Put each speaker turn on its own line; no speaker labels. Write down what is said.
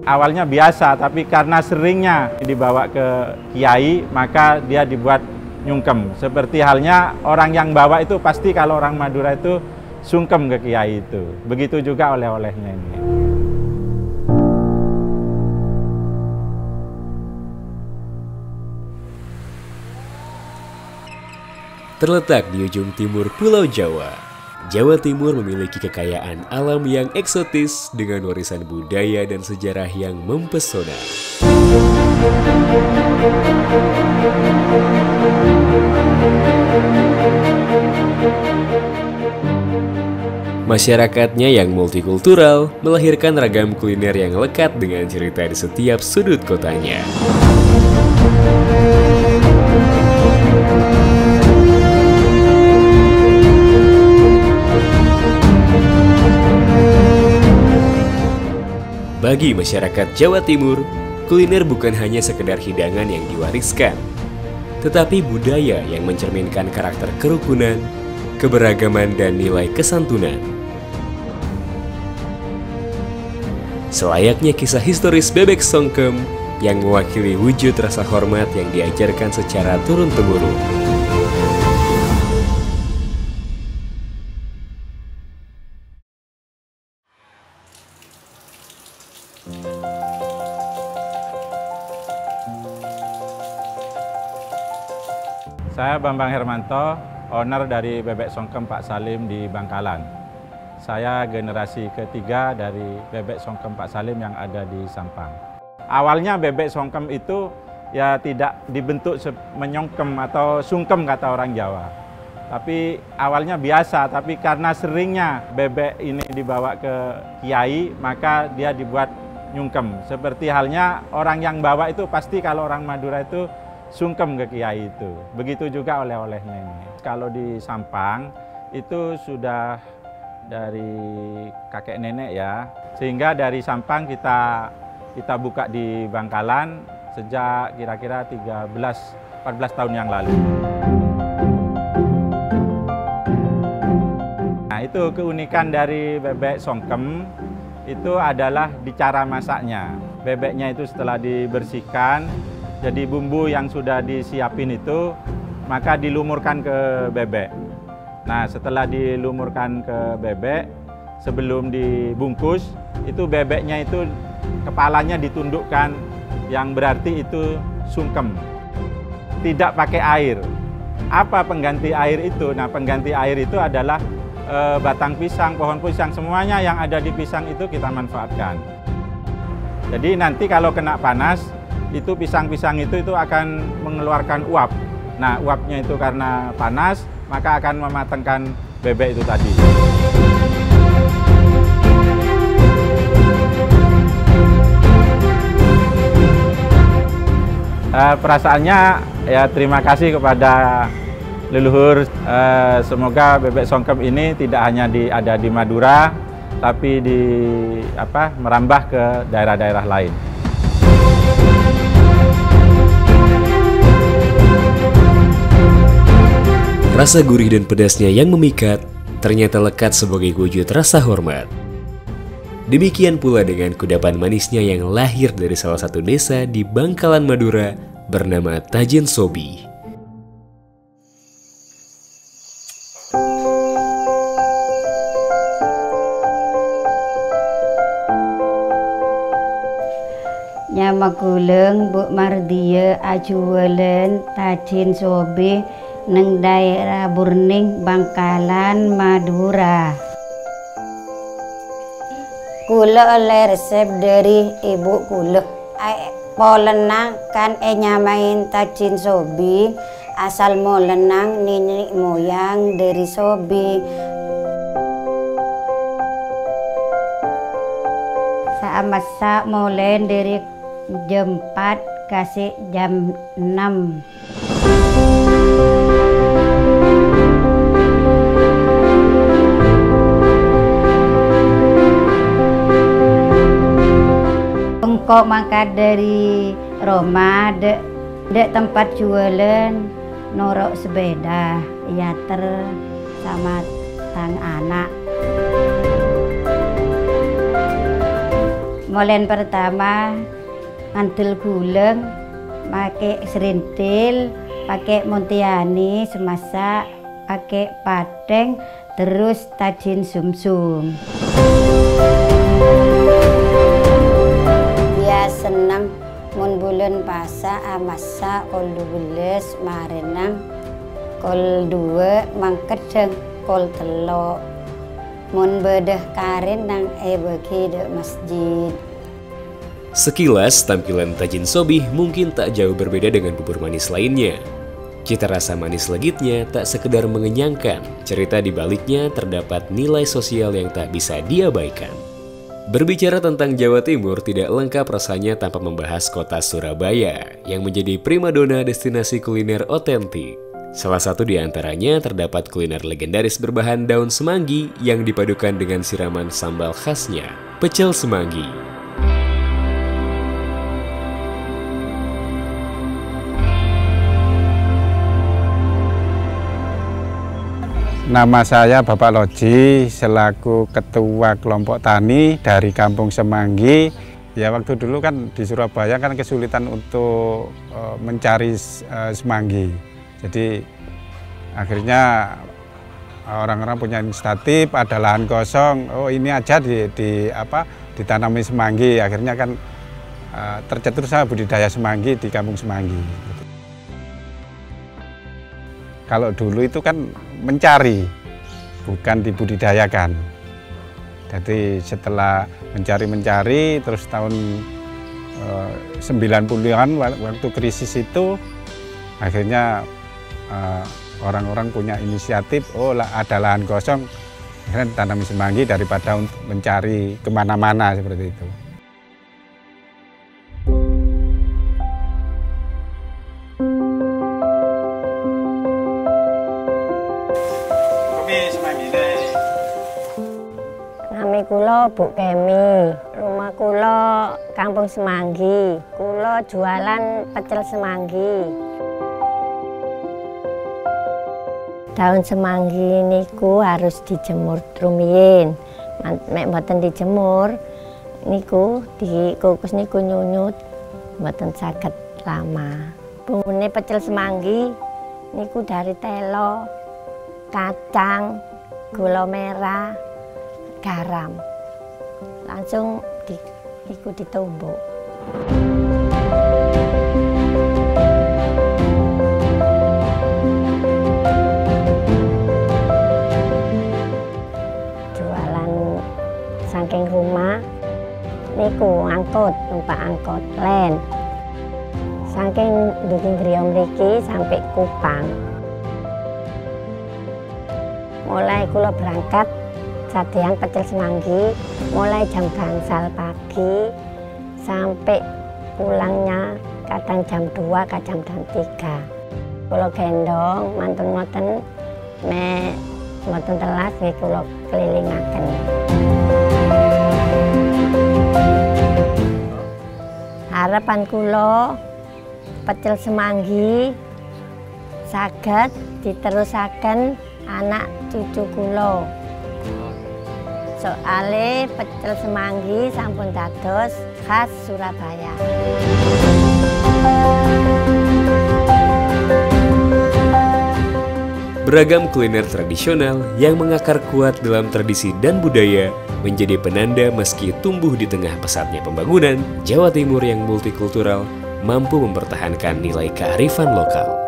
Awalnya biasa, tapi karena seringnya dibawa ke kiai, maka dia dibuat nyungkem. Seperti halnya orang yang bawa itu pasti kalau orang Madura itu sungkem ke kiai itu. Begitu juga oleh-olehnya ini.
Terletak di ujung timur Pulau Jawa, Jawa Timur memiliki kekayaan alam yang eksotis dengan warisan budaya dan sejarah yang mempesona. Masyarakatnya yang multikultural melahirkan ragam kuliner yang lekat dengan cerita di setiap sudut kotanya. Bagi masyarakat Jawa Timur, kuliner bukan hanya sekedar hidangan yang diwariskan, tetapi budaya yang mencerminkan karakter kerukunan, keberagaman, dan nilai kesantunan. Selayaknya kisah historis Bebek Songkem yang mewakili wujud rasa hormat yang diajarkan secara turun-temurun.
Saya Bambang Hermanto, owner dari Bebek Songkem Pak Salim di Bangkalan. Saya generasi ketiga dari Bebek Songkem Pak Salim yang ada di Sampang. Awalnya Bebek Songkem itu ya tidak dibentuk menyongkem atau sungkem kata orang Jawa. Tapi awalnya biasa, tapi karena seringnya bebek ini dibawa ke kiai, maka dia dibuat nyungkem. Seperti halnya orang yang bawa itu pasti kalau orang Madura itu sungkem ke kiai itu. Begitu juga oleh-olehnya ini. Kalau di Sampang itu sudah dari kakek nenek ya. Sehingga dari Sampang kita buka di Bangkalan sejak kira-kira 13-14 tahun yang lalu. Nah, itu keunikan dari bebek songkem itu adalah di cara masaknya. Bebeknya itu setelah dibersihkan, jadi bumbu yang sudah disiapin itu, maka dilumurkan ke bebek. Nah, setelah dilumurkan ke bebek, sebelum dibungkus, itu bebeknya itu kepalanya ditundukkan, yang berarti itu sungkem. Tidak pakai air. Apa pengganti air itu? Nah, pengganti air itu adalah batang pisang, pohon pisang, semuanya yang ada di pisang itu kita manfaatkan. Jadi nanti kalau kena panas, itu pisang-pisang itu akan mengeluarkan uap. Nah, uapnya itu karena panas, maka akan mematangkan bebek itu tadi. Perasaannya ya terima kasih kepada leluhur. Semoga bebek songkem ini tidak hanya ada di Madura, tapi merambah ke daerah-daerah lain.
Rasa gurih dan pedasnya yang memikat ternyata lekat sebagai wujud rasa hormat. Demikian pula dengan kudapan manisnya yang lahir dari salah satu desa di Bangkalan, Madura bernama Tajen Sobi.
Nyamaguleng Bu Mardia ajuwelen Tajen Sobi neng daerah Burning, Bangkalan, Madura. Kula oleh resep dari ibu kula. Polenang kan nyamain Tajen Sobi, asal molenang nenek moyang dari Sobi. Saya masak mulai dari jam 4 kasih jam 6. Kok mangkat dari Roma, dek tempat jualan norok sepeda, yater sama tang anak. Molen pertama ngantel guleng, pakai serintil, pakai muntiani semasak, pakai padeng, terus tajin sumsum. Ya senang mun bulan pasa amasa kol 12 marenang kol 2 mangkedeng kol 3 mun bedah karin nang bagi de masjid.
Sekilas tampilan tajin sobih mungkin tak jauh berbeda dengan bubur manis lainnya. Cita rasa manis legitnya tak sekedar mengenyangkan, cerita di baliknya terdapat nilai sosial yang tak bisa diabaikan. Berbicara tentang Jawa Timur tidak lengkap rasanya tanpa membahas kota Surabaya yang menjadi primadona destinasi kuliner otentik. Salah satu di antaranya terdapat kuliner legendaris berbahan daun semanggi yang dipadukan dengan siraman sambal khasnya, pecel semanggi.
Nama saya Bapak Loji, selaku Ketua Kelompok Tani dari Kampung Semanggi. Ya waktu dulu kan di Surabaya kan kesulitan untuk mencari semanggi. Jadi akhirnya orang-orang punya inisiatif, ada lahan kosong, oh ini aja ditanami semanggi. Akhirnya kan tercetus budidaya semanggi di Kampung Semanggi. Kalau dulu itu kan mencari, bukan dibudidayakan. Jadi setelah mencari, terus tahun 90-an waktu krisis itu, akhirnya orang-orang punya inisiatif, oh ada lahan kosong, akhirnya ditanami semanggi daripada untuk mencari kemana-mana seperti itu.
Nami kula Bu Kemi, rumah kula Kampung Semanggi, kula jualan pecel semanggi. Daun semanggi niku harus dijemur rumiyin. Mek mboten dijemur niku dikukus niku nyunyut mboten saged lama. Bumbune pecel semanggi niku dari telo, kacang, gula merah, garam. Langsung niku ditumbuk. Saking rumah niku angkut, numpak angkot len. Saking dugi griya mriki sampai Kupang. Mulai kula berangkat sadean pecel semanggi mulai jam gangsal pagi sampai pulangnya kadang jam 2, kadang jam 3. Kula gendong mantun-mantun me mboten telas nggih kula kelilingaken. Harapan kula pecel semanggi saged diterusaken anak cucu kula. Soale pecel semanggi sampun dados khas Surabaya.
Beragam kuliner tradisional yang mengakar kuat dalam tradisi dan budaya menjadi penanda meski tumbuh di tengah pesatnya pembangunan, Jawa Timur yang multikultural mampu mempertahankan nilai kearifan lokal.